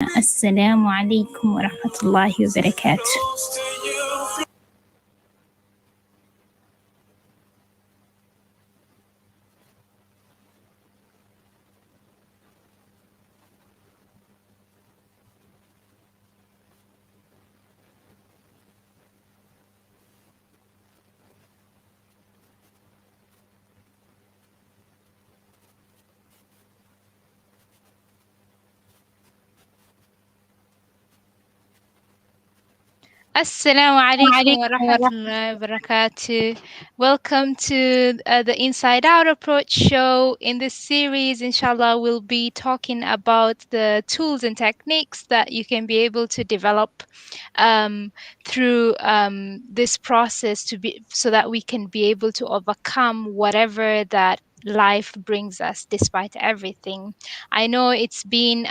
السلام عليكم ورحمة الله وبركاته. Assalamu alaikum wa rahmatullahi wa barakatuh. Welcome to the Inside Out Approach show. In this series, inshallah, we'll be talking about the tools and techniques that you can be able to develop through this process to be so that we can be able to overcome whatever that life brings us despite everything. I know it's been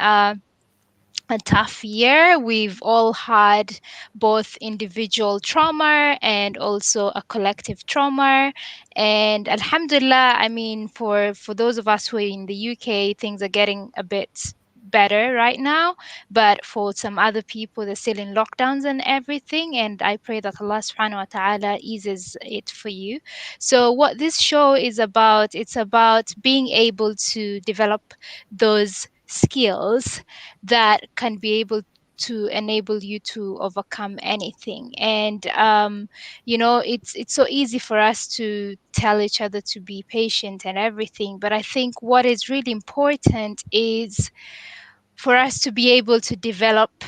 a tough year. We've all had both individual trauma and also a collective trauma. And Alhamdulillah, I mean, for those of us who are in the UK, things are getting a bit better right now. But for some other people, they're still in lockdowns and everything. And I pray that Allah subhanahu wa ta'ala eases it for you. So what this show is about, it's about being able to develop those skills that can be able to enable you to overcome anything. And it's so easy for us to tell each other to be patient and everything, but I think what is really important is for us to be able to develop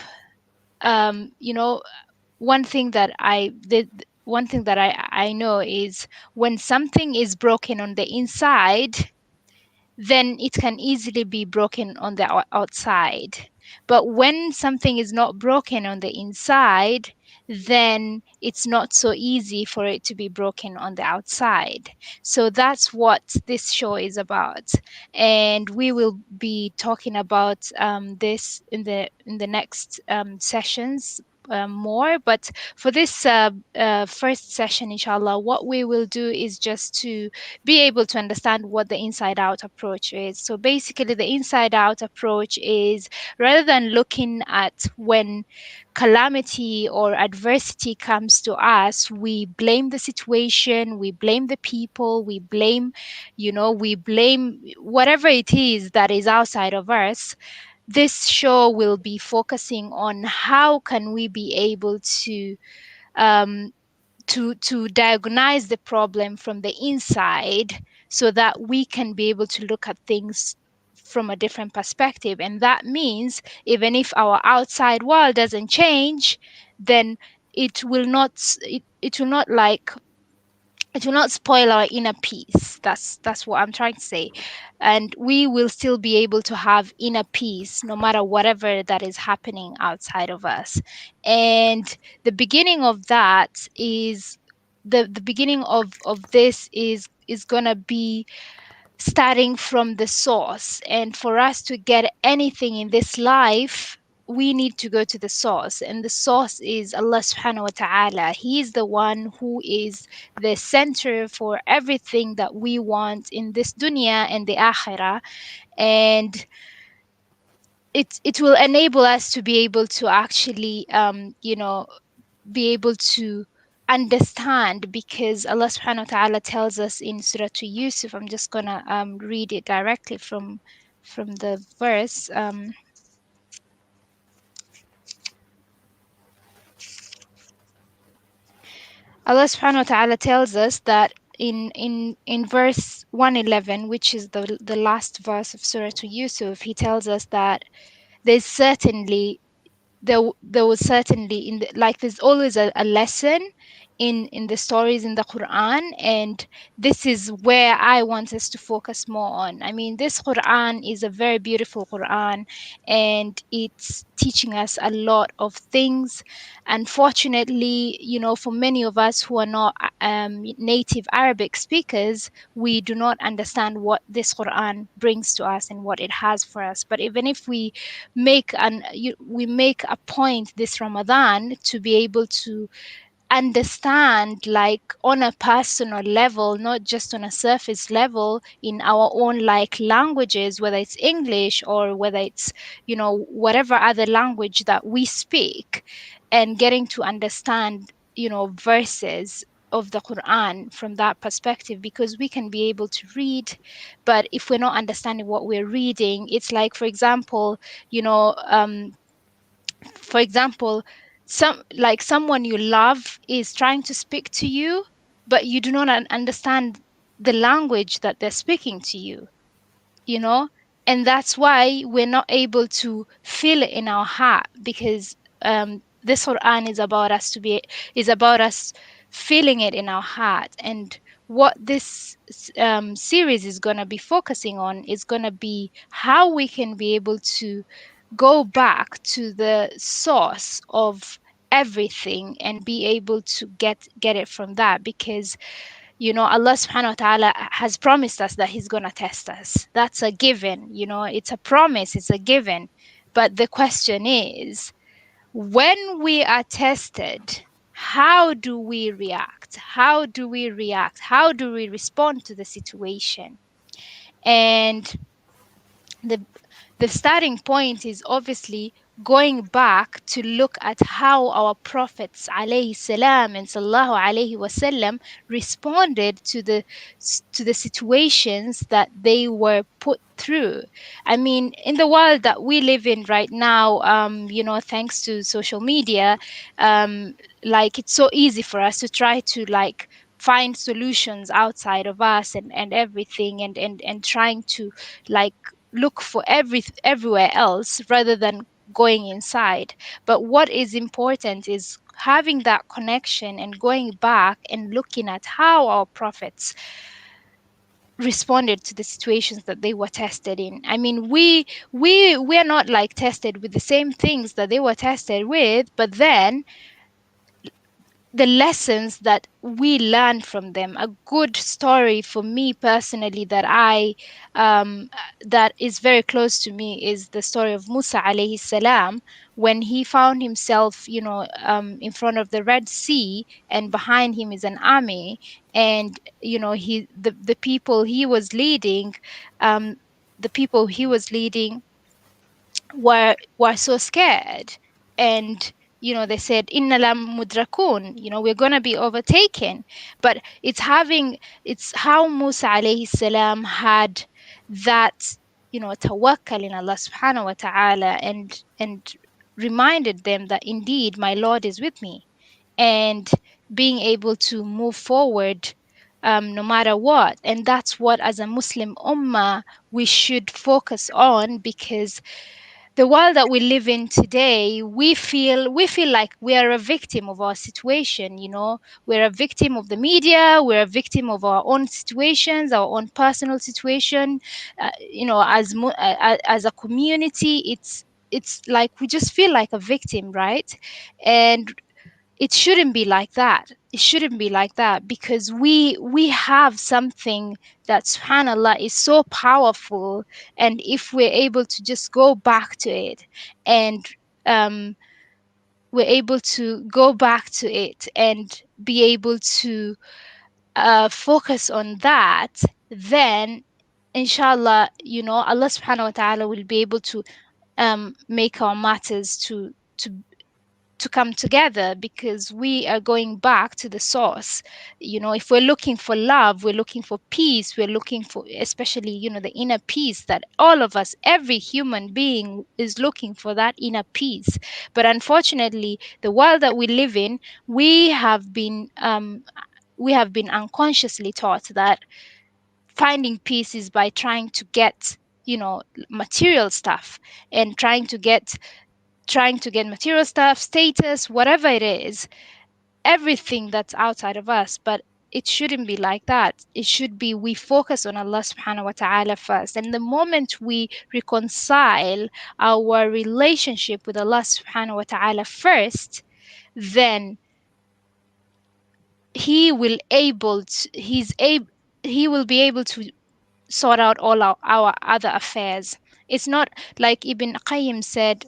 um you know one thing that I know is when something is broken on the inside, then it can easily be broken on the outside. But when something is not broken on the inside, then it's not so easy for it to be broken on the outside. So that's what this show is about, and we will be talking about this in the next sessions. More, but for this first session, inshallah, what we will do is just to be able to understand what the inside out approach is. So basically, the inside out approach is rather than looking at when calamity or adversity comes to us, we blame the situation, we blame the people, we blame whatever it is that is outside of us. This show will be focusing on how can we be able um, to diagnose the problem from the inside so that we can be able to look at things from a different perspective. And that means even if our outside world doesn't change, then it will not it will not like it will not spoil our inner peace. That's what I'm trying to say. And we will still be able to have inner peace no matter whatever that is happening outside of us. And the beginning of that is the beginning of this is gonna be starting from the source. And for us to get anything in this life, we need to go to the source. And the source is Allah subhanahu wa ta'ala. He is the one who is the center for everything that we want in this dunya and the akhirah. And it will enable us to be able to actually be able to understand, because Allah subhanahu wa ta'ala tells us in Surah to Yusuf. I'm just gonna read it directly from the verse. Allah subhanahu wa ta'ala tells us that in verse 111, which is the last verse of Surah to Yusuf, he tells us that there's certainly there was certainly like there's always a lesson in the stories in the Quran. And this is where I want us to focus more on. I mean, this Quran is a very beautiful Quran, and it's teaching us a lot of things. Unfortunately, for many of us who are not native Arabic speakers, we do not understand what this Quran brings to us and what it has for us. But even if we make a point this Ramadan to be able to understand, like on a personal level, not just on a surface level, in our own like languages, whether it's English or whether it's, whatever other language that we speak, and getting to understand, verses of the Quran from that perspective, because we can be able to read, but if we're not understanding what we're reading, it's like, for example, you know um for example, someone you love is trying to speak to you, but you do not understand the language that they're speaking to you, you know and that's why we're not able to feel it in our heart, because this Quran is about us feeling it in our heart. And what this series is going to be focusing on is going to be how we can be able to go back to the source of everything and be able to get it from that, because Allah subhanahu wa ta'ala has promised us that he's going to test us. That's a given, it's a promise, it's a given. But the question is, when we are tested, how do we react? How do we respond to the situation? And the the starting point is obviously going back to look at how our prophets alayhi salam and sallallahu alayhi wasallam responded to the situations that they were put through. I mean, in the world that we live in right now, thanks to social media, like it's so easy for us to try to like find solutions outside of us and everything, and trying to like look for everywhere else rather than going inside. But what is important is having that connection and going back and looking at how our prophets responded to the situations that they were tested in. I mean, we're not like tested with the same things that they were tested with, but then the lessons that we learn from them. A good story for me personally that I that is very close to me is the story of Musa alayhi salam, when he found himself, in front of the Red Sea, and behind him is an army, and the people he was leading, um, the people he was leading were so scared. And they said, inna lam mudrakun, we're going to be overtaken. But it's how Musa alayhi salam had that, tawakkal in Allah subhanahu wa ta'ala, and reminded them that indeed my Lord is with me, and being able to move forward, no matter what. And that's what, as a Muslim ummah, we should focus on, because the world that we live in today, we feel like we are a victim of our situation. We're a victim of the media, we're a victim of our own situations, our own personal situation. As a community, it's like we just feel like a victim, right? And it shouldn't be like that. It shouldn't be like that, because we have something that, subhanallah, is so powerful. And if we're able to just go back to it, and um we're able to go back to it and be able to focus on that, then inshallah, Allah subhanahu wa ta'ala will be able to make our matters to come together, because we are going back to the source. If we're looking for love, we're looking for peace, we're looking for, especially, the inner peace that all of us, every human being is looking for, that inner peace. But unfortunately, the world that we live in, we have been unconsciously taught that finding peace is by trying to get, material stuff, and trying to get material stuff, status, whatever it is, everything that's outside of us. But it shouldn't be like that. It should be, we focus on Allah subhanahu wa ta'ala first. And the moment we reconcile our relationship with Allah subhanahu wa ta'ala first, then He will able to, He's able, He will be able to sort out all our other affairs. It's not like Ibn Qayyim said,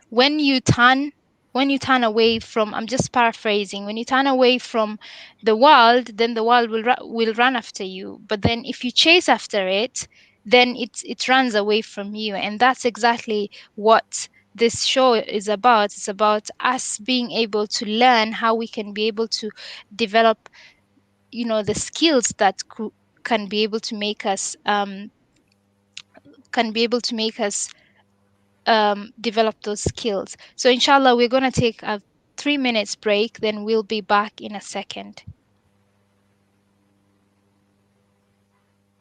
when you turn when you turn away from, I'm just paraphrasing, when you turn away from the world, then the world will run after you. But then if you chase after it, then it runs away from you. And that's exactly what this show is about. It's about us being able to learn how we can be able to develop, the skills that can be able to make us develop those skills. So inshallah, we're going to take a 3 minutes break, then we'll be back in a second.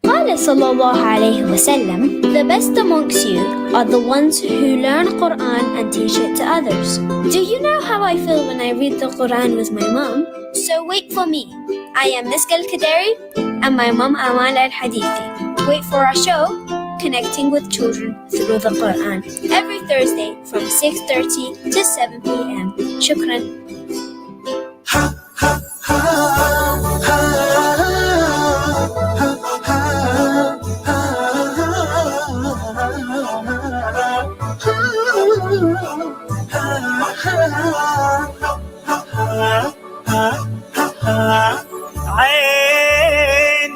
قال صلى الله عليه وسلم, the best amongst you are the ones who learn Quran and teach it to others. Do you know how I feel when I read the Quran with my mom? So wait for me. I am Miss Kaderi and my mom Amal Al-Hadithi. Wait for our show, Connecting with Children Through the Quran, every Thursday from 6:30 to 7 p.m. Shukran. عين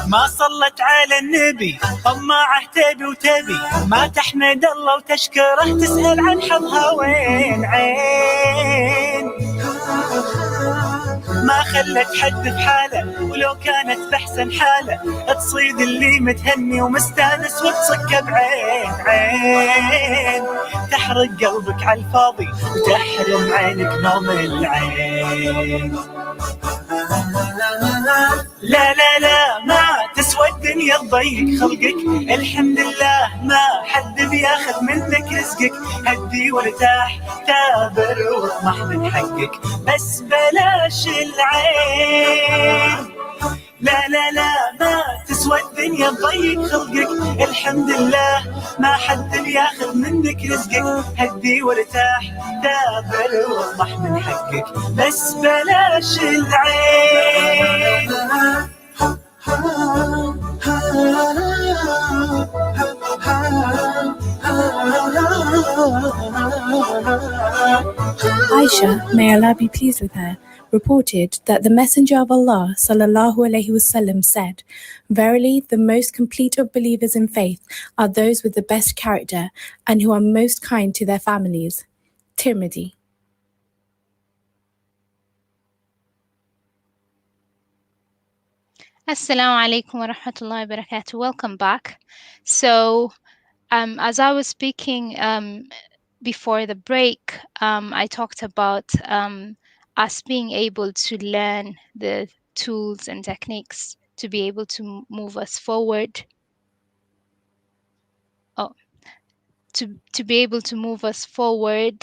ما صلت على النبي طماعه تبي وتبي ما تحمد الله وتشكره تسأل عن حظها وين. عين ما خلت حد في حاله ولو كانت بحسن حاله تصيد اللي متهني ومستانس وتصك بعين. عين تحرق قلبك على الفاضي وتحرم عينك نوم العين. لا لا لا ما تسوى الدنيا تضيق خلقك، الحمد لله ما حد بياخذ منك رزقك. هدي وارتاح تابر واطمح من حقك بس بلاش العين. لا لا لا ما تسوى الدنيا تضيق خلقك، الحمد لله ما حد بياخذ منك رزقك. هدي وارتاح دابر واطمح من حقك بس بلاش العين. Aisha, may Allah be pleased with her, reported that the Messenger of Allah sallallahu alaihi wasallam said, "Verily, the most complete of believers in faith are those with the best character and who are most kind to their families." Tirmidhi. Assalamu alaikum wa rahmatullahi wa barakatuh. Welcome back. So, as I was speaking before the break, I talked about us being able to learn the tools and techniques to be able to move us forward. To be able to move us forward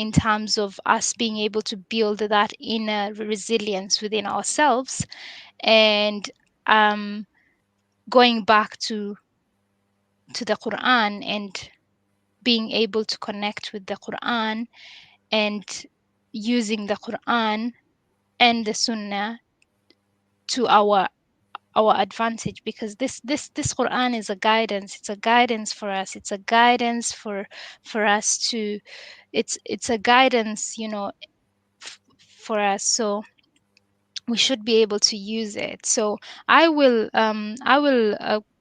in terms of us being able to build that inner resilience within ourselves, and going back to the Quran and being able to connect with the Quran and using the Quran and the Sunnah to our advantage, because this Quran is a guidance. It's a guidance for us. It's a guidance for us to. It's a guidance, for us. So we should be able to use it. So I will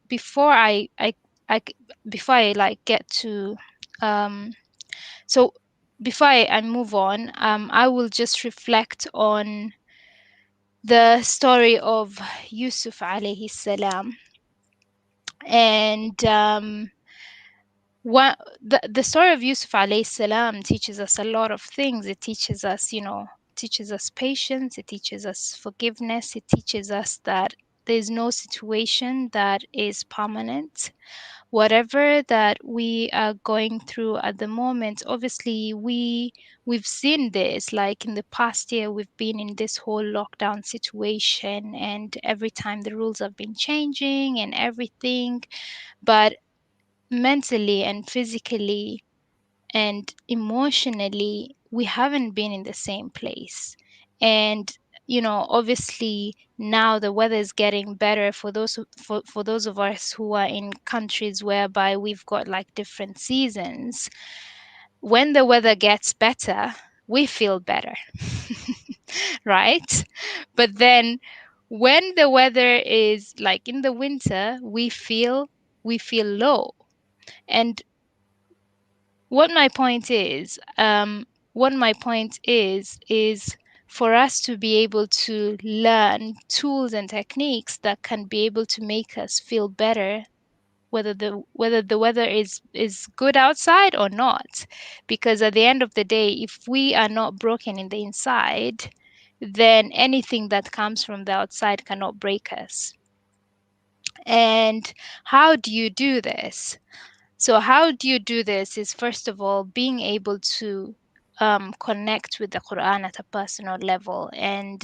before I before I like get to so before I move on, I will just reflect on the story of Yusuf alayhi salam. And the story of Yusuf alayhi salam teaches us a lot of things. It teaches us, teaches us patience. It teaches us forgiveness. It teaches us that there's no situation that is permanent. Whatever that we are going through at the moment, obviously we've seen this, like in the past year we've been in this whole lockdown situation, and every time the rules have been changing and everything, but mentally and physically and emotionally we haven't been in the same place. And obviously now the weather is getting better for those of us who are in countries whereby we've got like different seasons. when the weather gets better, we feel better, right? But then when the weather is like in the winter, we feel low. And what my point is, is for us to be able to learn tools and techniques that can be able to make us feel better, whether the weather is good outside or not. Because at the end of the day, if we are not broken in the inside, then anything that comes from the outside cannot break us. And how do you do this? So how do you do this is, first of all, being able to connect with the Quran at a personal level. And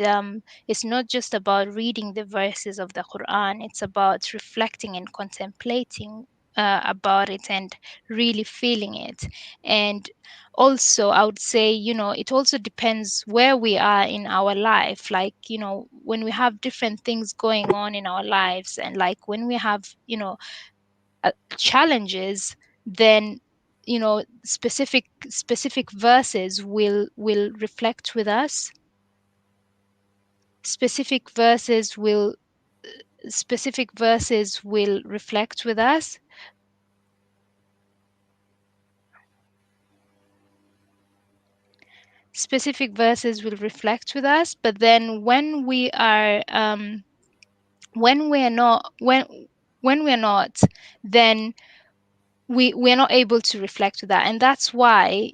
it's not just about reading the verses of the Quran, it's about reflecting and contemplating about it and really feeling it. And also, I would say, it also depends where we are in our life. Like, when we have different things going on in our lives, and like when we have, challenges, then specific verses will reflect with us. Specific verses will reflect with us. Specific verses will reflect with us. But then when we are when we're not, then we're not able to reflect with that. And that's why,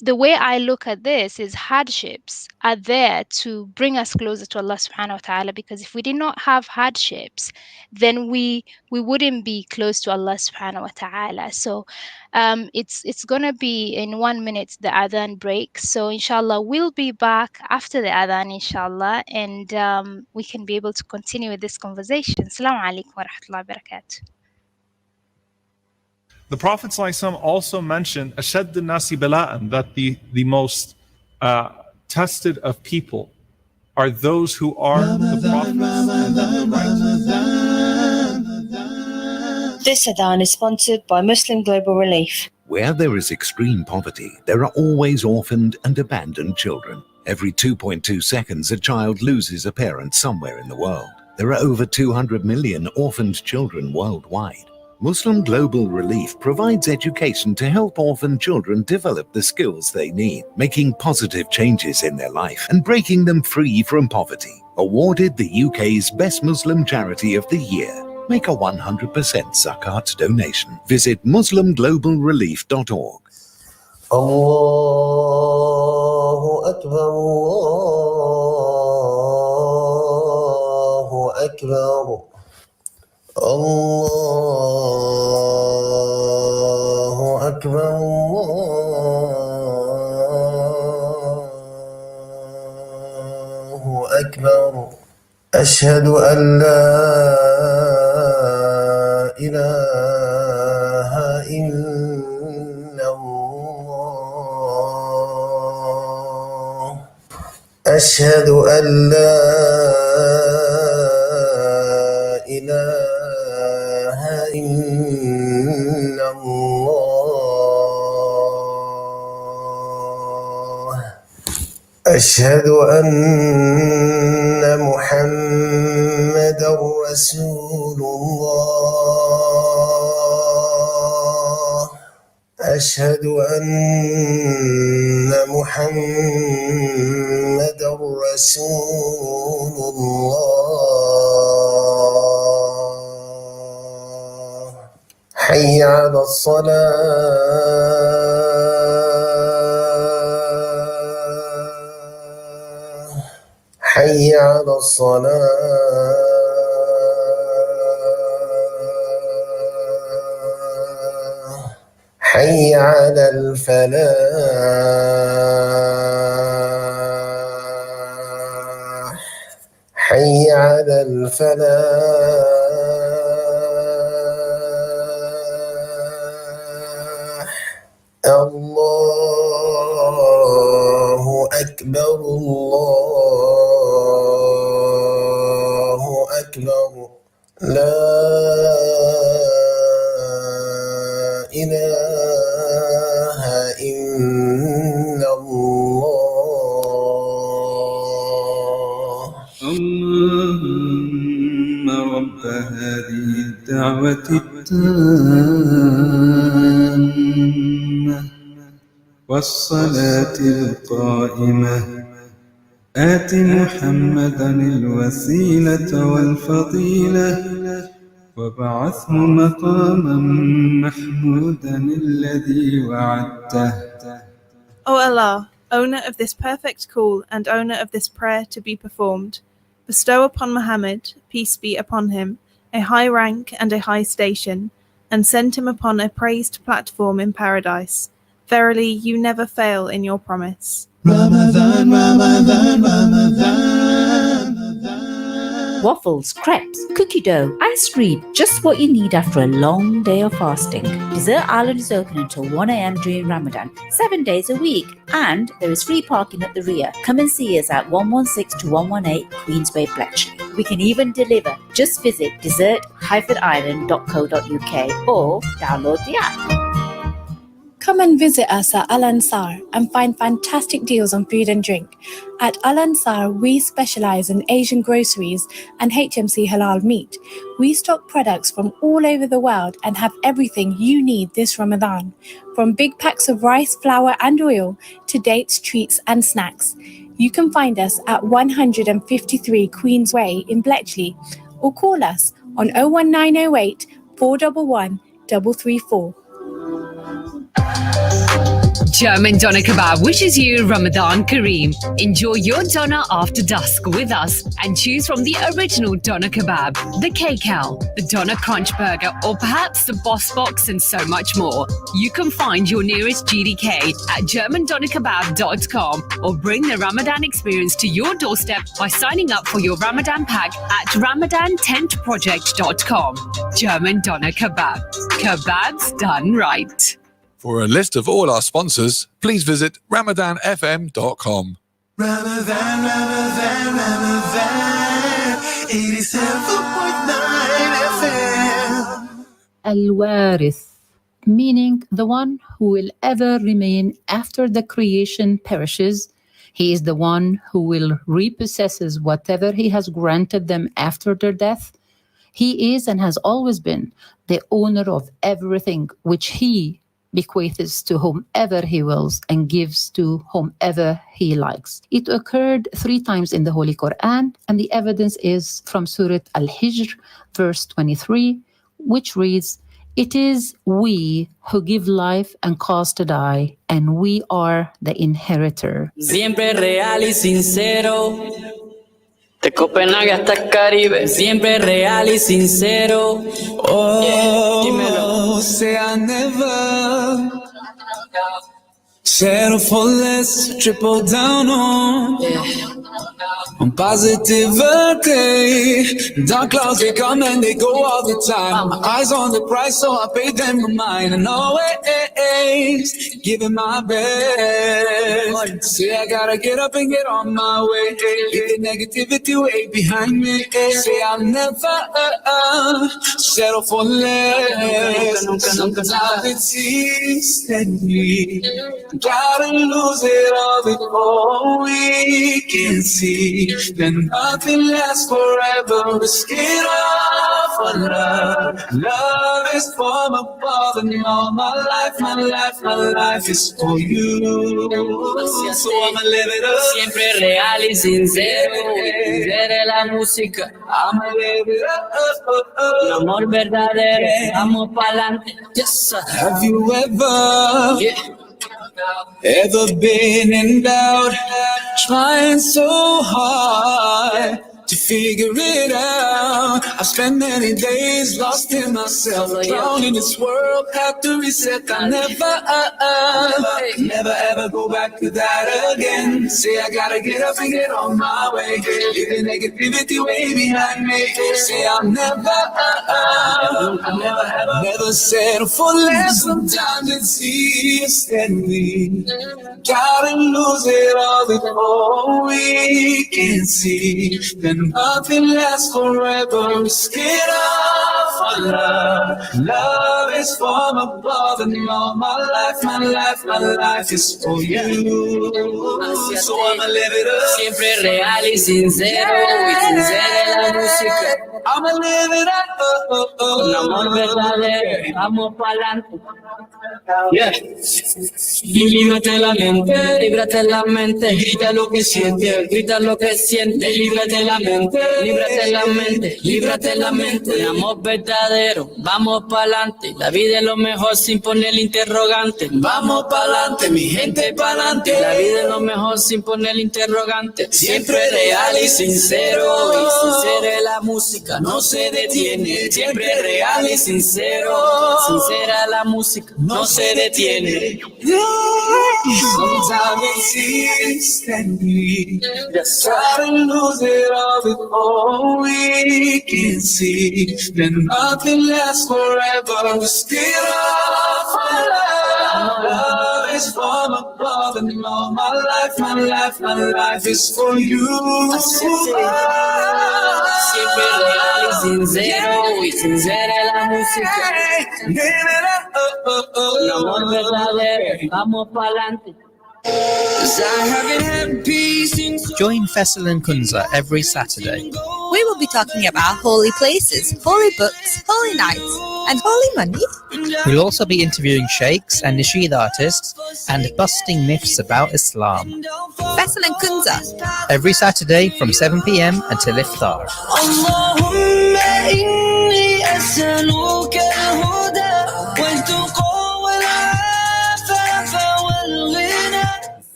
the way I look at this is, hardships are there to bring us closer to Allah subhanahu wa ta'ala, because if we did not have hardships, then we wouldn't be close to Allah subhanahu wa ta'ala. So it's gonna be in 1 minute the adhan break. So inshallah we'll be back after the adhan, inshallah, and we can be able to continue with this conversation. Assalamu alaikum wa rahmatullahi wa barakatuh. The Prophet ﷺ also mentioned أَشَدُّ النَّاسِ بَلَاءً, that the most tested of people are those who are the Prophets. This adhan is sponsored by Muslim Global Relief. Where there is extreme poverty, there are always orphaned and abandoned children. Every 2.2 seconds, a child loses a parent somewhere in the world. There are over 200 million orphaned children worldwide. Muslim Global Relief provides education to help orphan children develop the skills they need, making positive changes in their life and breaking them free from poverty. Awarded the UK's Best Muslim Charity of the Year. Make a 100% zakat donation. Visit muslimglobalrelief.org. Allahu Akbar, Allahu Akbar. الله أكبر الله أكبر أشهد أن لا إله إلا الله أشهد أن لا إله إلا الله أشهد أن محمدًا رسول الله أشهد أن محمدًا رسول الله حي على الصلاة حي على الصلاة حي على الفلاح حي على الفلاح الله أكبر الله أكبر لا إله إن الله اللهم رب هذه الدعوة التامة والصلاة القائمة آت محمدا الوسيلة والفضيلة وابعثه مقاما محمودا الذي وعدته. O Allah, owner of this perfect call and owner of this prayer to be performed, bestow upon Muhammad, peace be upon him, a high rank and a high station, and send him upon a praised platform in paradise. Verily, you never fail in your promise. Ramadan, Ramadan, Ramadan. Waffles, crepes, cookie dough, ice cream, just what you need after a long day of fasting. Dessert Island is open until 1 a.m. during Ramadan, 7 days a week, and there is free parking at the rear. Come and see us at 116 to 118 Queensway, Bletchley. We can even deliver. Just visit dessert-island.co.uk or download the app. Come and visit us at Al Ansar and find fantastic deals on food and drink. At Al Ansar, we specialize in Asian groceries and HMC halal meat. We stock products from all over the world and have everything you need this Ramadan, from big packs of rice, flour and oil to dates, treats and snacks. You can find us at 153 Queens Way in Bletchley or call us on 01908 411 334. German Doner Kebab wishes you Ramadan Kareem. Enjoy your doner after dusk with us and choose from the original Doner Kebab, the K-Cal, the Doner Crunch Burger, or perhaps the Boss Box and so much more. You can find your nearest GDK at GermanDonerKebab.com or bring the Ramadan experience to your doorstep by signing up for your Ramadan pack at RamadanTentProject.com. German Doner Kebab. Kebabs done right. For a list of all our sponsors, please visit RamadanFM.com. Ramadan, Ramadan, Ramadan, 87.9 FM. Al-Warith, meaning the one who will ever remain after the creation perishes. He is the one who will repossesses whatever he has granted them after their death. He is and has always been the owner of everything which he bequeaths to whomever he wills and gives to whomever he likes. It occurred 3 times in the Holy Quran, and the evidence is from Surah Al-Hijr, verse 23, which reads, "It is we who give life and cause to die, and we are the inheritor." Siempre real y sincero. De Copenhague hasta el Caribe, siempre real y sincero. Oh, dímelo. say I never settle for less, triple down on. I'm positivity. Dark clouds, they come and they go all the time. My eyes on the prize, so I pay them a mind. And always giving my best. Say I gotta get up and get on my way. Leave the negativity way behind me. Say I'll never settle for less. Sometimes it's easy. Gotta lose it all before we can see. Then nothing lasts forever. Risk it all for love. Love is from above, and all my life is for you. So I'ma live it up. Siempre real y sincero. Quiere la música. I'ma live it up. Un amor verdadero. Vamos pa'lante. Yes, sir. Have you ever been in doubt, trying so hard to figure it out? I've spent many days lost in myself, drowned in this world, have to reset. I never ever go back to that again. Say I gotta get up and get on my way. Leave the negativity way behind me. Say I'll never settle for less. Sometimes it's easy. Gotta lose it all before we can see. Then nothing lasts forever. Risk it all for Love is from above, and all my life is for you. So I'ma live it up. Siempre real y sincero, y sincera la música. I'ma live it up. Un amor verdadero, vamos pa'lante. Yeah. Líbrate la mente, grita lo que sientes, líbrate la mente, líbrate la mente, un amor verdadero, vamos pa'lante, la vida es lo mejor sin poner interrogante, vamos pa'lante, mi gente pa'lante, la vida es lo mejor sin poner interrogante, siempre real y sincero, y sincera la música, no se detiene, siempre real y sincero, sincera la música, no se detiene. Sometimes it seems that we just try to lose it all before we can see that nothing lasts forever. We're still up for love. Love is from above, and all my life is for you. Siempre real y sincero, y sincera la música. Un amor verdadero, vamos pa'lante. Join Faisal and Kunza every Saturday. We will be talking about holy places, holy books, holy nights, and holy money. We'll also be interviewing sheikhs and nasheed artists and busting myths about Islam. Faisal and Kunza. Every Saturday from 7 p.m. until iftar.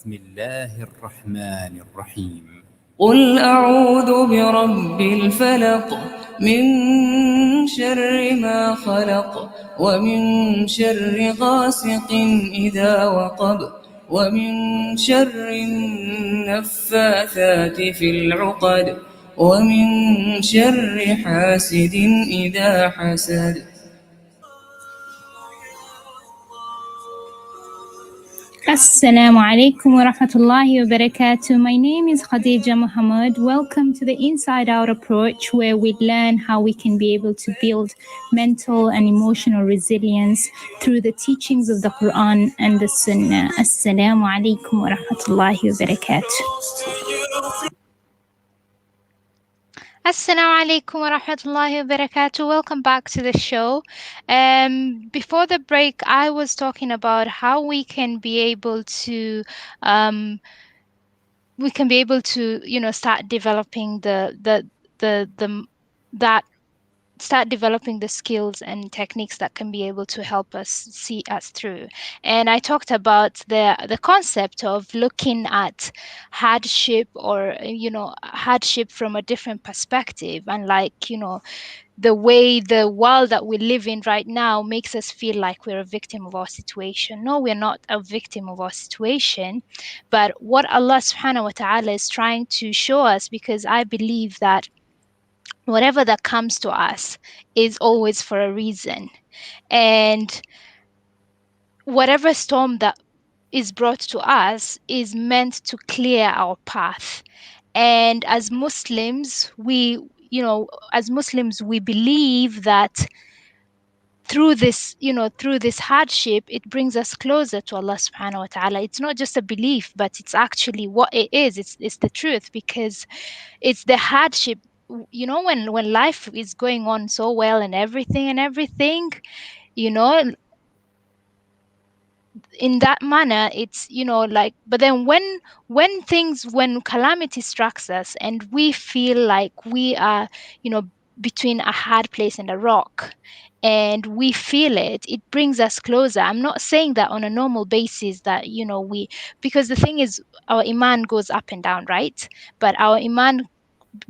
بسم الله الرحمن الرحيم قل أعوذ برب الفلق من شر ما خلق ومن شر غاسق إذا وقب ومن شر النفاثات في العقد ومن شر حاسد إذا حسد. Assalamu alaikum wa rahmatullahi wa barakatuh. My name is Khadija Muhammad. Welcome to the Inside Out approach, where we learn how we can be able to build mental and emotional resilience through the teachings of the Quran and the Sunnah. Assalamu alaikum wa rahmatullahi wa barakatuh. Assalamu alaikum wa rahmatullahi wa barakatuh. Welcome back to the show. Before the break, I was talking about how we can be able to start developing start developing the skills and techniques that can be able to help us see us through. And I talked about the concept of looking at hardship or hardship from a different perspective, and the way the world that we live in right now makes us feel like we're a victim of our situation. No, we're not a victim of our situation, but what Allah subhanahu wa ta'ala is trying to show us, because I believe that whatever that comes to us is always for a reason. And whatever storm that is brought to us is meant to clear our path. And as Muslims, we believe that through this hardship, it brings us closer to Allah subhanahu wa ta'ala. It's not just a belief, but it's actually what it is. It's the truth, because it's the hardship. When life is going on so well and everything, in that manner, it's but then when calamity strikes us and we feel like we are between a hard place and a rock, and we feel it brings us closer. I'm not saying that on a normal basis that because the thing is, our iman goes up and down, right? But our iman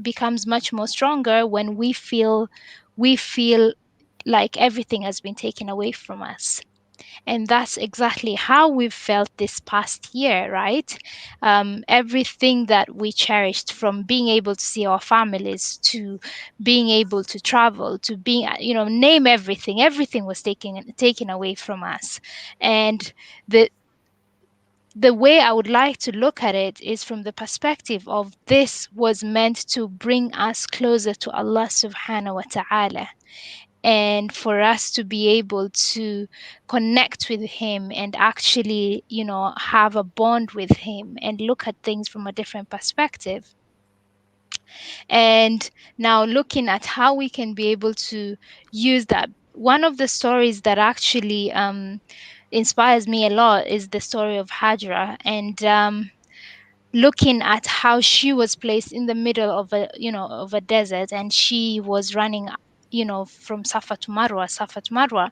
becomes much more stronger when we feel like everything has been taken away from us. And that's exactly how we've felt this past year, right? Everything that we cherished, from being able to see our families, to being able to travel, to being, name everything was taken away from us. And the way I would like to look at it is from the perspective of this was meant to bring us closer to Allah subhanahu wa ta'ala. and for us to be able to connect with him and actually, have a bond with him and look at things from a different perspective. And now looking at how we can be able to use that. One of the stories that actually inspires me a lot is the story of Hajra, and looking at how she was placed in the middle of a desert, and she was running from Safa to Marwa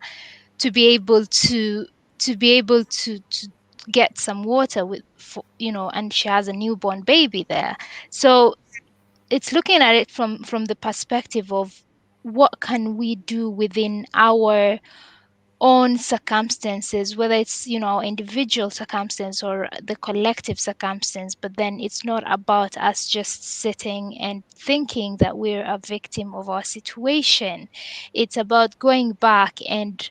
to be able to get some water and she has a newborn baby there. So it's looking at it from the perspective of what can we do within our own circumstances, whether it's individual circumstance or the collective circumstance. But then it's not about us just sitting and thinking that we're a victim of our situation. It's about going back and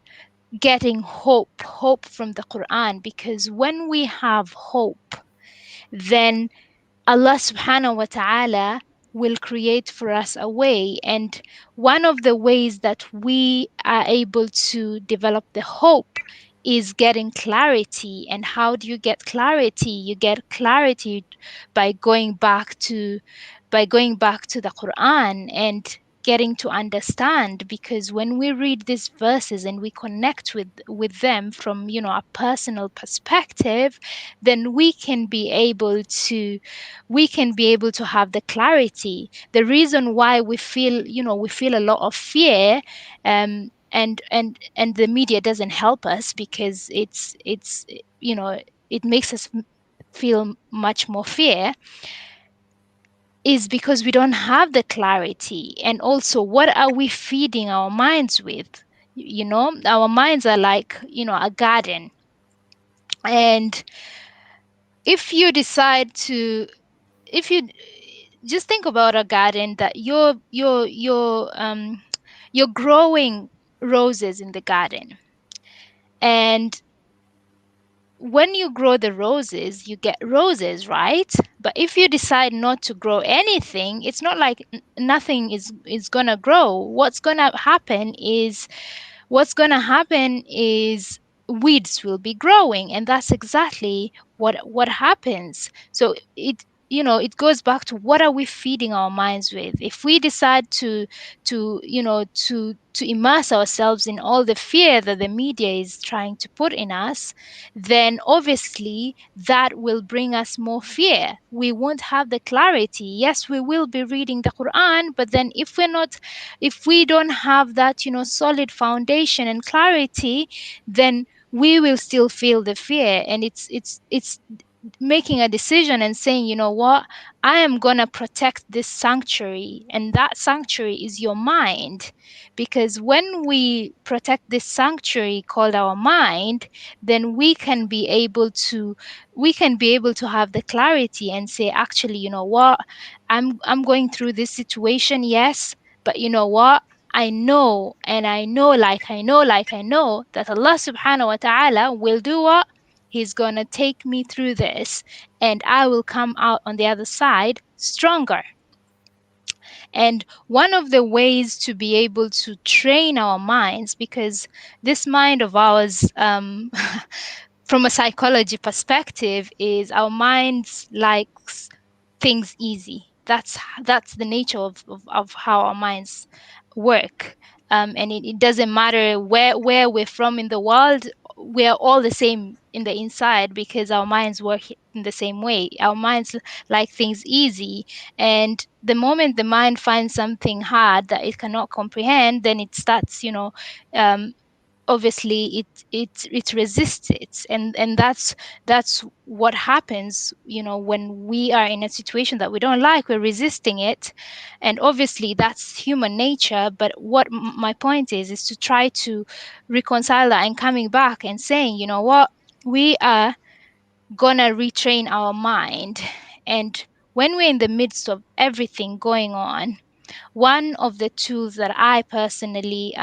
getting hope from the Quran, because when we have hope, then Allah subhanahu wa ta'ala will create for us a way. And one of the ways that we are able to develop the hope is getting clarity. And how do you get clarity? You get clarity by going back to the Quran and getting to understand, because when we read these verses and we connect with them from a personal perspective, then we can be able to have the clarity. The reason why we feel a lot of fear, and the media doesn't help us, because it makes us feel much more fear, is because we don't have the clarity. And also, what are we feeding our minds with? Our minds are like a garden. And if you decide to if you just think about a garden, that you're growing roses in the garden, and when you grow the roses, you get roses, right? But if you decide not to grow anything, it's not like nothing is gonna grow. What's gonna happen is weeds will be growing, and that's exactly what happens. So it goes back to, what are we feeding our minds with? If we decide to immerse ourselves in all the fear that the media is trying to put in us, then obviously that will bring us more fear. We won't have the clarity. Yes, we will be reading the Quran, but then if we don't have that solid foundation and clarity, then we will still feel the fear. And it's making a decision and saying, you know what, I am going to protect this sanctuary, and that sanctuary is your mind. Because when we protect this sanctuary called our mind, then we can be able to have the clarity and say, actually, you know what, I'm going through this situation, yes, but you know what, I know, and I know, like I know that Allah subhanahu wa ta'ala will do what? He's going to take me through this, and I will come out on the other side stronger. And one of the ways to be able to train our minds, because this mind of ours, from a psychology perspective, is our minds likes things easy. That's the nature of how our minds work. And it doesn't matter where we're from in the world, we're all the same in the inside, because our minds work in the same way. Our minds like things easy, and the moment the mind finds something hard that it cannot comprehend, then it starts obviously it resists it. And that's what happens when we are in a situation that we don't like. We're resisting it, and obviously that's human nature. But what my point is to try to reconcile that, and coming back and saying, you know what, we are gonna retrain our mind. And when we're in the midst of everything going on, one of the tools that I personally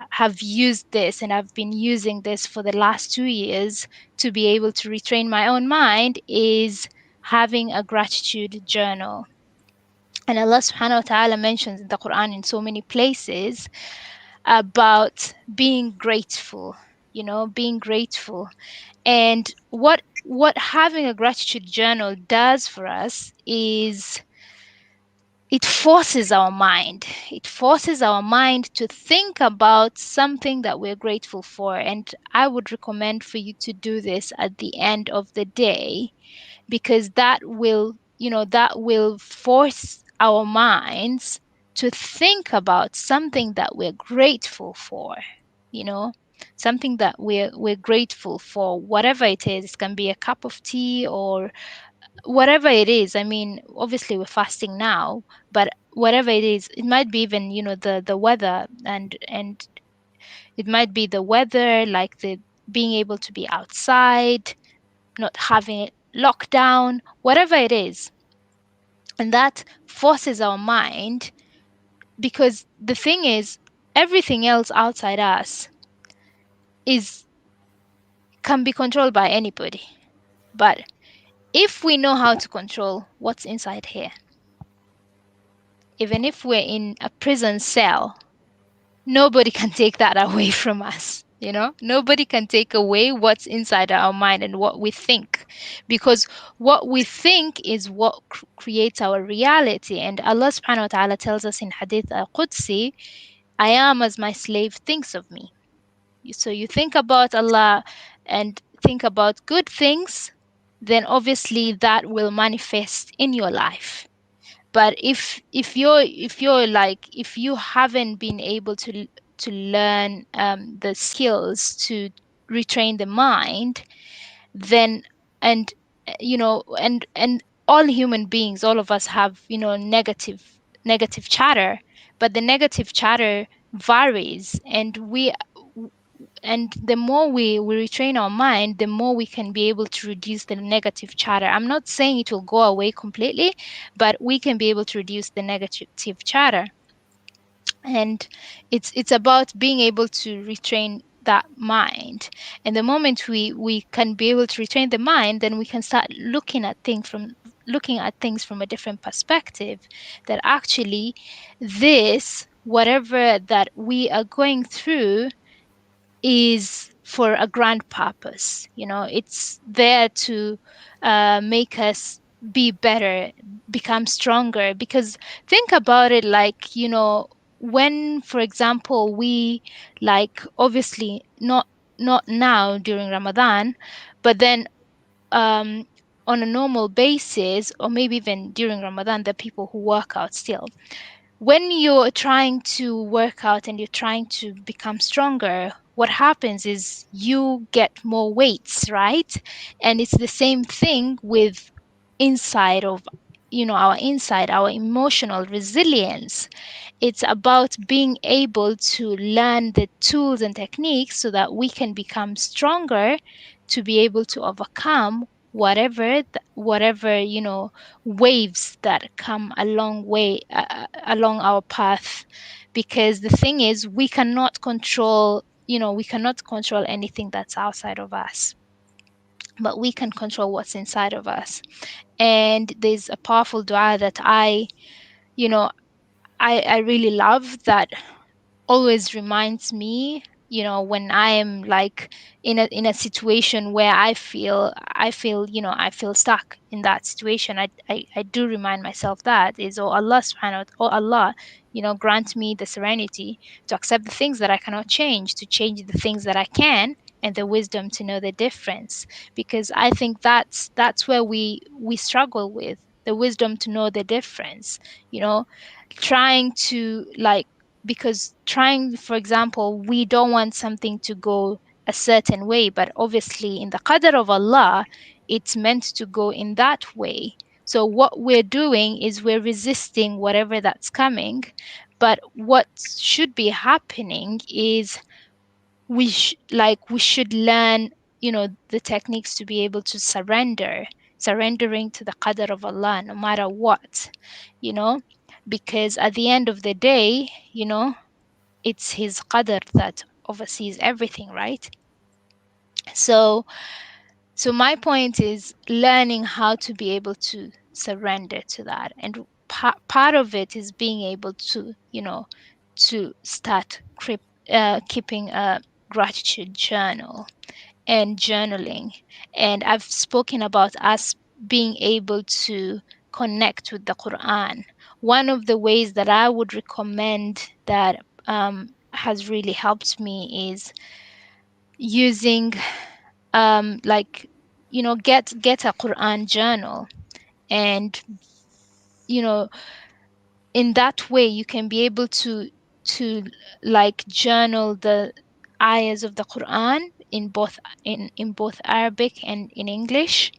have used this, and I've been using this for the last 2 years to be able to retrain my own mind, is having a gratitude journal. And Allah subhanahu wa ta'ala mentions in the Quran in so many places about being grateful, being grateful. And what having a gratitude journal does for us is it forces our mind. It forces our mind to think about something that we're grateful for. And I would recommend for you to do this at the end of the day, because that will force our minds to think about something that we're grateful for, something that we're grateful for, whatever it is. It can be a cup of tea or whatever it is. I mean, obviously we're fasting now, but whatever it is, it might be even, the weather, and it might be the weather, like the being able to be outside, not having it locked down, whatever it is. And that forces our mind, because the thing is, everything else outside us can be controlled by anybody. But if we know how to control what's inside here, even if we're in a prison cell, nobody can take that away from us. Nobody can take away what's inside our mind and what we think, because what we think is what creates our reality. And Allah subhanahu wa ta'ala tells us in Hadith al-Qudsi, I am as my slave thinks of me. So you think about Allah and think about good things, then obviously that will manifest in your life. But if you haven't been able to learn the skills to retrain the mind, then and and all human beings, all of us have negative chatter, but the negative chatter varies, and the more we retrain our mind, the more we can be able to reduce the negative chatter. I'm not saying it will go away completely, but we can be able to reduce the negative chatter. And it's about being able to retrain that mind. And the moment we can be able to retrain the mind, then we can start looking at things from a different perspective, that actually this, whatever that we are going through, is for a grand purpose. It's there to make us be better, become stronger. Because think about it, like, when, for example, we, like, obviously not now during Ramadan, but then on a normal basis, or maybe even during Ramadan, there are people who work out still. When you're trying to work out and you're trying to become stronger, what happens is you get more weights, right? And it's the same thing with our emotional resilience. It's about being able to learn the tools and techniques so that we can become stronger, to be able to overcome whatever waves that come along our path. Because the thing is, we cannot control anything that's outside of us, but we can control what's inside of us. And there's a powerful dua that I really love, that always reminds me, when I am, like, in a situation where I feel stuck in that situation. I do remind myself that is, oh Allah subhanahu wa ta'ala, oh Allah, grant me the serenity to accept the things that I cannot change, to change the things that I can, and the wisdom to know the difference. Because I think that's where we struggle with the wisdom to know the difference. Trying to, like, because for example, we don't want something to go a certain way, but obviously in the qadr of Allah, it's meant to go in that way. So what we're doing is we're resisting whatever that's coming. But what should be happening is we should learn the techniques to be able to surrendering to the qadr of Allah, no matter what. Because at the end of the day, it's his qadr that oversees everything, right? So my point is learning how to be able to surrender to that. And part of it is being able to, to start keeping a gratitude journal and journaling. And I've spoken about us being able to connect with the Quran. One of the ways that I would recommend that has really helped me is using like, get a Quran journal. And in that way you can be able to like journal the ayahs of the Quran in both Arabic and in English,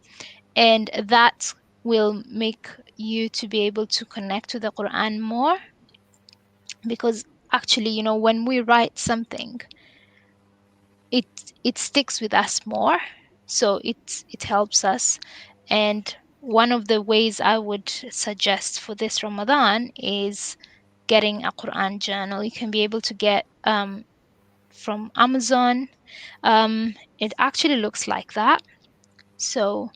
and that will make you to be able to connect to the Quran more. Because actually, when we write something, it it sticks with us more, so it helps us. And one of the ways I would suggest for this Ramadan is getting a Quran journal. You can be able to get from Amazon. It actually looks like that. So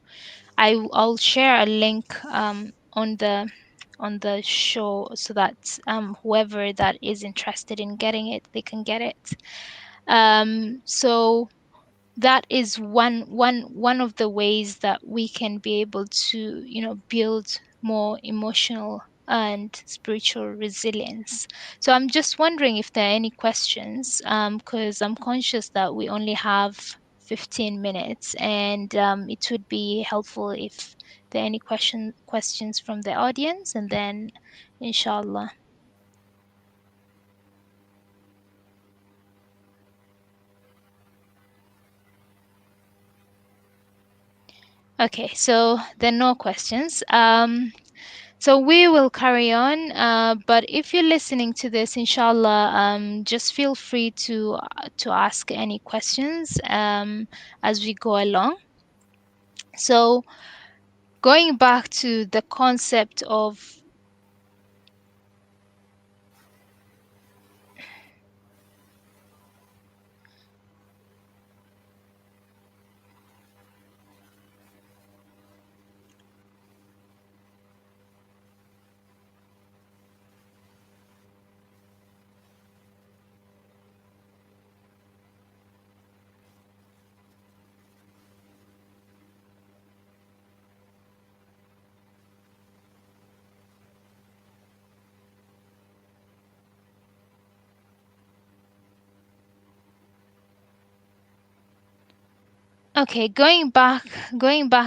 I'll share a link on the show, so that whoever that is interested in getting it, they can get it. So that is one of the ways that we can be able to, build more emotional and spiritual resilience. So I'm just wondering if there are any questions, because I'm conscious that we only have 15 minutes, and it would be helpful if there are any questions from the audience, and then inshallah. Okay, so there are no questions. So we will carry on. But if you're listening to this, inshallah, just feel free to ask any questions as we go along. So going back to the concept of okay, going back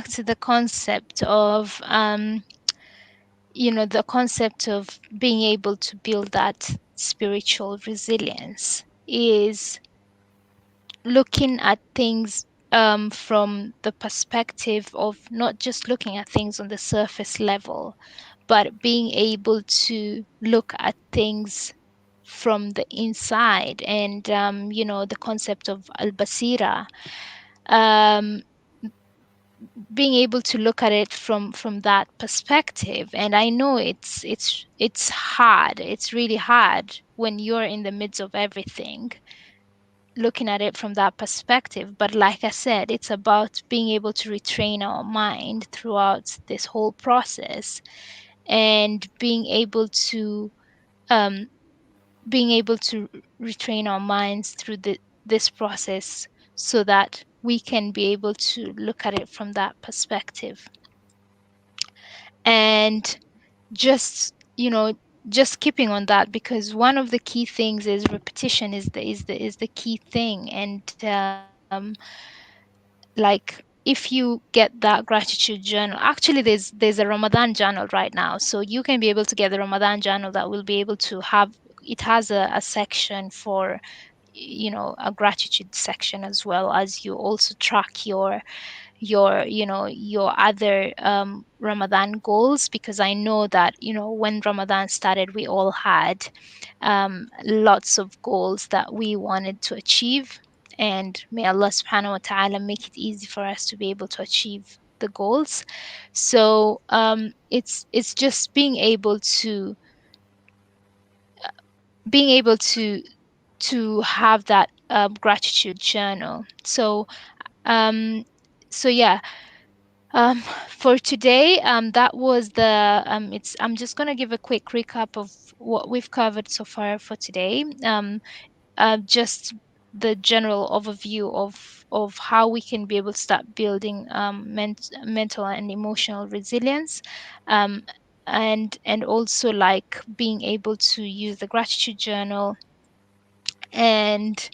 to the concept of the concept of being able to build that spiritual resilience is looking at things from the perspective of not just looking at things on the surface level, but being able to look at things from the inside. And the concept of al-basira, being able to look at it from that perspective. And I know it's hard, it's really hard when you're in the midst of everything, looking at it from that perspective. But like I said, it's about being able to retrain our mind throughout this whole process, and being able to retrain our minds through this process, so that we can be able to look at it from that perspective. And just just keeping on that, because one of the key things is repetition is the key thing. And like, if you get that gratitude journal, actually there's a Ramadan journal right now, so you can be able to get the Ramadan journal that will be able to have, it has a section for a gratitude section, as well as you also track your other Ramadan goals. Because I know that when Ramadan started, we all had lots of goals that we wanted to achieve, and may Allah subhanahu wa ta'ala make it easy for us to be able to achieve the goals. So it's just being able to have that gratitude journal. So yeah, For today, that was the I'm just gonna give a quick recap of what we've covered so far for today. Just the general overview of how we can be able to start building mental and emotional resilience, um, and also like being able to use the gratitude journal and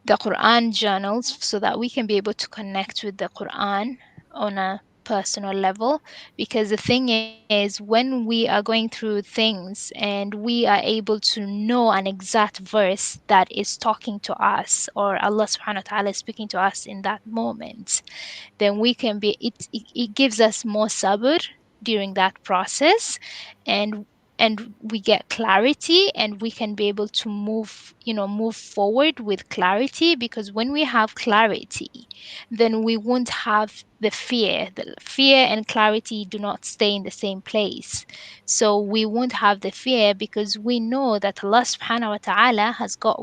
the Quran journals so that we can be able to connect with the Quran on a personal level. Because the thing is, when we are going through things and we are able to know an exact verse that is talking to us, or Allah subhanahu wa ta'ala is speaking to us in that moment, then we can be it gives us more sabr during that process, and we get clarity, and we can be able to move forward with clarity. Because when we have clarity, then we won't have the fear and clarity do not stay in the same place. So we won't have the fear, because we know that Allah subhanahu wa ta'ala has got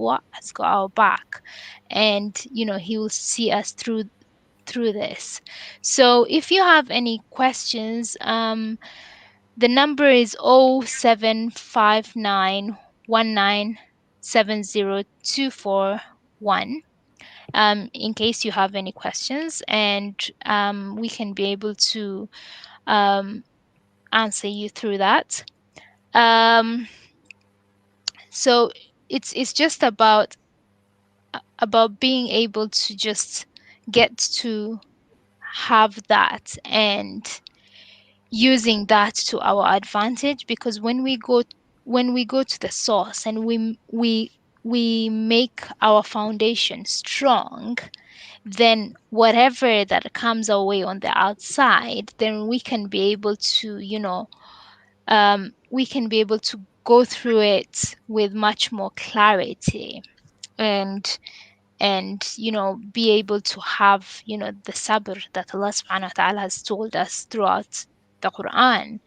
our back, and he will see us through this. So if you have any questions, the number is 0759197024 in case you have any questions, and we can be able to um, answer you through that. So it's just about being able to just get to have that and using that to our advantage. Because when we go to the source and we make our foundation strong, then whatever that comes our way on the outside, then we can be able to we can be able to go through it with much more clarity, and be able to have the sabr that Allah subhanahu wa ta'ala has told us throughout the Quran.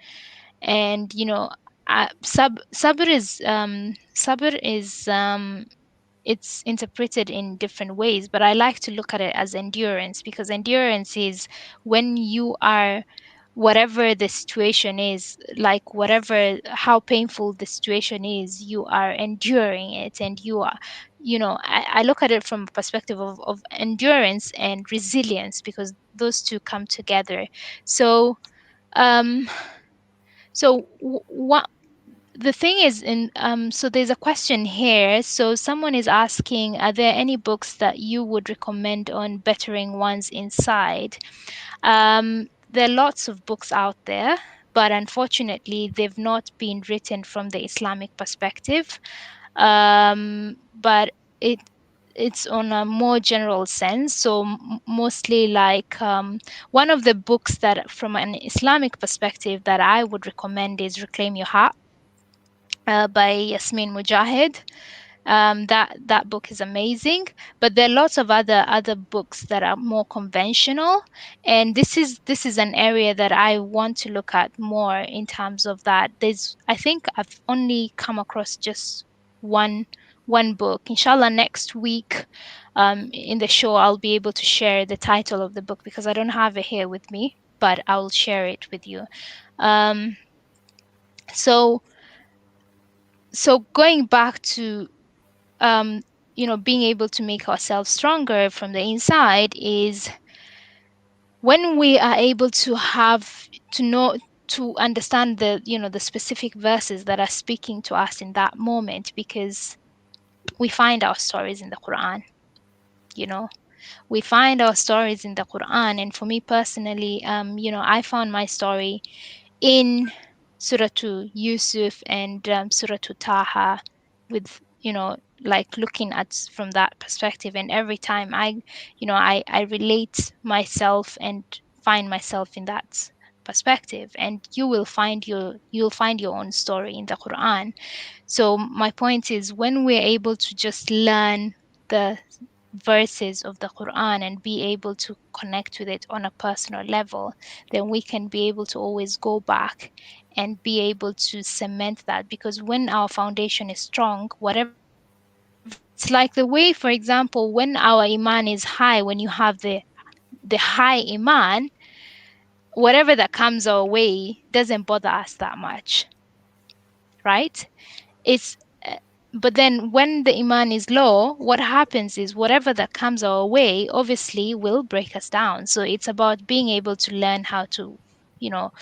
And sabr is it's interpreted in different ways, but I like to look at it as endurance, because endurance is when you are, whatever the situation is, like whatever how painful the situation is, you are enduring it, and you are I look at it from a perspective of endurance and resilience, because those two come together. So um what the thing is, in so there's a question here. So someone is asking, are there any books that you would recommend on bettering one's inside? There are lots of books out there, but unfortunately they've not been written from the Islamic perspective. But it's on a more general sense. So mostly like one of the books that from an Islamic perspective that I would recommend is Reclaim Your Heart by Yasmin Mujahid. That book is amazing, but there are lots of other books that are more conventional, and this is an area that I want to look at more in terms of that. I think I've only come across just one book. Inshallah, next week in the show I'll be able to share the title of the book, because I don't have it here with me, but I'll share it with you. um, so going back to um, being able to make ourselves stronger from the inside is when we are able to have to know to understand the specific verses that are speaking to us in that moment, because we find our stories in the Quran. We find our stories in the Quran, and for me personally, I found my story in Surah to Yusuf and Surah to Taha, with like looking at from that perspective. And every time I relate myself and find myself in that perspective, and you'll find your own story in the Quran. So my point is, when we're able to just learn the verses of the Quran and be able to connect with it on a personal level, then we can be able to always go back and be able to cement that. Because when our foundation is strong, whatever, it's like the way, for example, when our iman is high, when you have the high iman, whatever that comes our way doesn't bother us that much, right? It's but then when the iman is low, what happens is whatever that comes our way obviously will break us down. So it's about being able to learn how to, you know,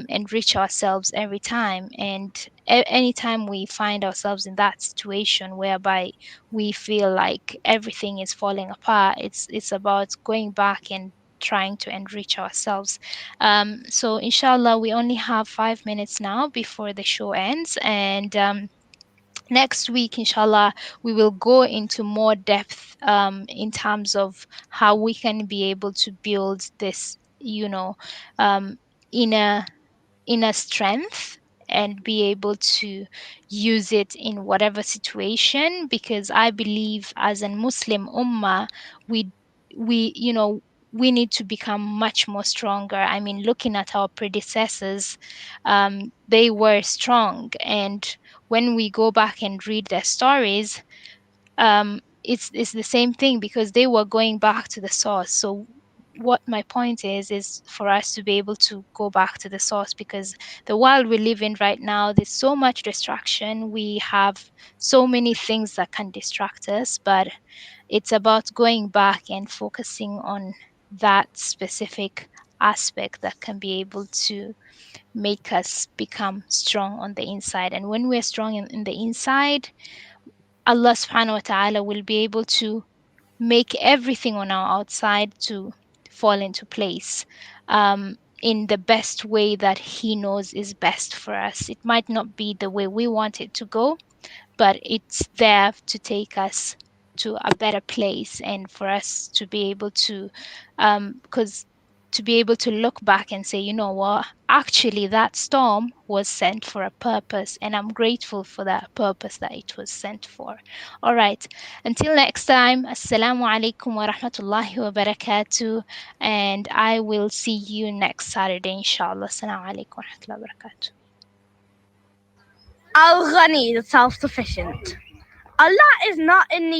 enrich ourselves every time. And anytime we find ourselves in that situation whereby we feel like everything is falling apart, it's about going back and trying to enrich ourselves. So inshallah, we only have 5 minutes now before the show ends, and next week inshallah we will go into more depth in terms of how we can be able to build this, you know, um, inner strength, and be able to use it in whatever situation, because I believe as a Muslim ummah, we you know, we need to become much more stronger. I mean, looking at our predecessors, they were strong, and when we go back and read their stories, it's the same thing, because they were going back to the source. So what my point is for us to be able to go back to the source, because the world we live in right now, there's so much distraction. We have so many things that can distract us, but it's about going back and focusing on that specific aspect that can be able to make us become strong on the inside. And when we're strong in the inside, Allah subhanahu wa ta'ala will be able to make everything on our outside to fall into place in the best way that He knows is best for us. It might not be the way we want it to go, but it's there to take us to a better place, and for us to be able to because to be able to look back and say, you know what, actually that storm was sent for a purpose, and I'm grateful for that purpose that it was sent for. All right, until next time, assalamu alaikum wa rahmatullahi wa barakatuh, and I will see you next Saturday inshallah. Assalamu alaikum wa rahmatullahi wa barakatuh. Al Ghani, the self-sufficient. Allah is not in need